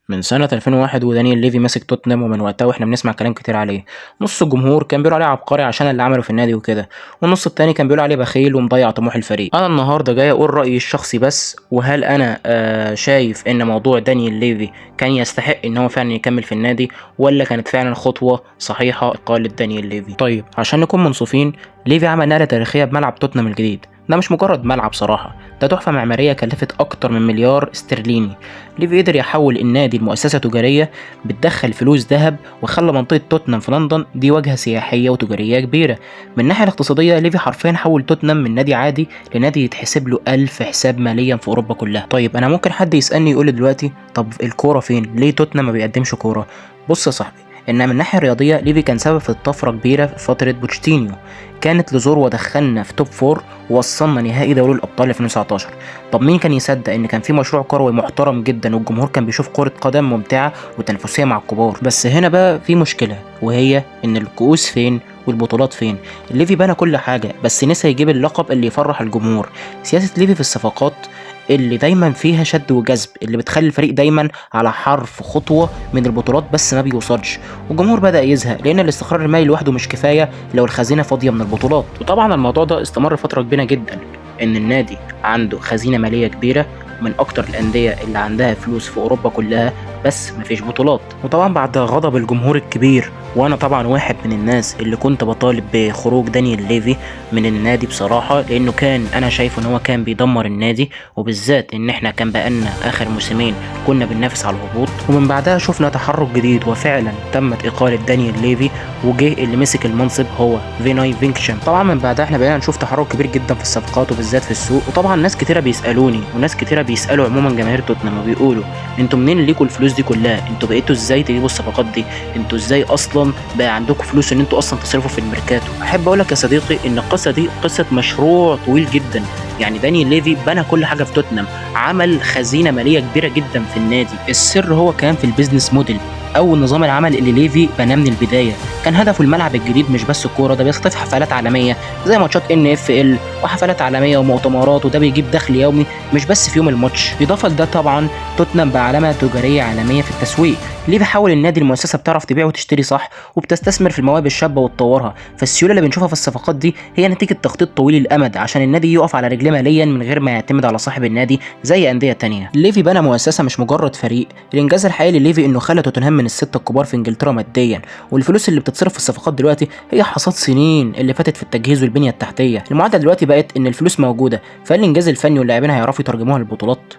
من سنة 2001 ودانيال ليفي ماسك توتنهام، ومن وقتها واحنا بنسمع كلام كتير عليه. نص الجمهور كان بيقول عليه عبقري عشان اللي عمله في النادي وكده، والنص التاني كان بيقول عليه بخيل ومضيع طموح الفريق. انا النهارده جاي اقول رأيي الشخصي بس، وهل انا شايف ان موضوع دانيال ليفي كان يستحق ان هو فعلا يكمل في النادي، ولا كانت فعلا خطوة صحيحة اقالة دانيال ليفي. طيب عشان نكون منصفين، ليفي عمل نقلة تاريخية بملعب توتنهام الجديد. ده مش مجرد ملعب صراحة، ده تحفة معمارية كلفت أكتر من مليار استرليني. ليفي قدر يحول النادي لمؤسسة تجارية بتدخل فلوس ذهب، وخلى منطقة توتنهام في لندن دي واجهة سياحية وتجارية كبيرة. من الناحية الاقتصادية، ليفي حرفيا حول توتنهام من نادي عادي لنادي يتحسب له 1000 حساب ماليا في أوروبا كلها. طيب أنا ممكن حد يسألني يقول لي دلوقتي، طب الكورة فين؟ ليه توتنهام ما بيقدمش كورة؟ بص يا صاحبي، ان من الناحيه الرياضيه ليفي كان سبب في الطفره كبيره في فتره بوتشيتينيو. كانت لزور ودخلنا في توب فور، ووصلنا نهائي دوري الابطال 2019. طب مين كان يصدق ان كان في مشروع كروي محترم جدا، والجمهور كان بيشوف كره قدم ممتعه وتنافسيه مع الكبار؟ بس هنا بقى في مشكله، وهي ان الكؤوس فين والبطولات فين. ليفي بنى كل حاجه، بس نسى يجيب اللقب اللي يفرح الجمهور. سياسه ليفي في الصفقات اللي دايما فيها شد وجذب، اللي بتخلي الفريق دايما على حرف خطوه من البطولات بس ما بيوصلش. والجمهور بدأ يزهق، لأن الاستقرار المالي لوحده مش كفاية لو الخزينة فاضية من البطولات. وطبعا الموضوع ده استمر فترة كبيرة جدا، إن النادي عنده خزينة مالية كبيرة من أكتر الأندية اللي عندها فلوس في أوروبا كلها، بس مفيش بطولات. وطبعا بعد غضب الجمهور الكبير، وأنا طبعا واحد من الناس اللي كنت بطالب بخروج دانيال ليفي من النادي بصراحة، لأنه كان أنا شايف إن هو كان بيدمر النادي، وبالذات إن إحنا كان بقالنا آخر موسمين كنا بننافس على الهبوط. ومن بعدها شفنا تحرك جديد، وفعلا تمت إقالة دانيال ليفي، وجه اللي مسك المنصب هو فيناي فينكشن. طبعا من بعدها احنا بقينا نشوف تحرك كبير جدا في الصفقات، وبالذات في السوق. وطبعا ناس كتيره بيسالوني، وناس كتيره بيسالوا عموما جماهير توتنهام، وبيقولوا انتوا منين ليكوا الفلوس دي كلها؟ انتوا بقيتوا ازاي تجيبوا الصفقات دي؟ انتوا ازاي اصلا بقى عندكم فلوس ان انتوا اصلا تصرفوا في الميركاتو؟ احب اقول لك يا صديقي ان القصه دي قصه مشروع طويل جدا. يعني دانيال ليفي بنى كل حاجه في توتنهام، عمل خزينه ماليه كبيره جدا في النادي. السر هو كان في البيزنس موديل، او النظام العمل اللي ليفي بناه من البدايه. كان هدفه الملعب الجديد مش بس الكوره، ده بيستضيف حفلات عالميه زي ماتشات NFL وحفلات عالميه ومؤتمرات، وده بيجيب دخل يومي مش بس في يوم الماتش. اضافه لده طبعا توتنهام بقى علامه تجاريه عالميه في التسويق. ليفي حول النادي لمؤسسه بتعرف تبيع وتشتري صح، وبتستثمر في المواهب الشابه وتطورها. فالسيوله اللي بنشوفها في الصفقات دي هي نتيجه تخطيط طويل الامد، عشان النادي يقف على رجليه ماليا من غير ما يعتمد على صاحب النادي زي انديه تانية. ليفي بنى مؤسسه مش مجرد فريق. الانجاز الحقيقي لليفي انه خلى توتنهام من الستة الكبار في انجلترا ماديا، والفلوس اللي بتتصرف في الصفقات دلوقتي هي حصاد سنين اللي فاتت في التجهيز والبنيه التحتيه. المعادله دلوقتي بقت ان الفلوس موجوده، فالانجاز الفني واللاعبين هيعرفوا يترجموها للبطولات.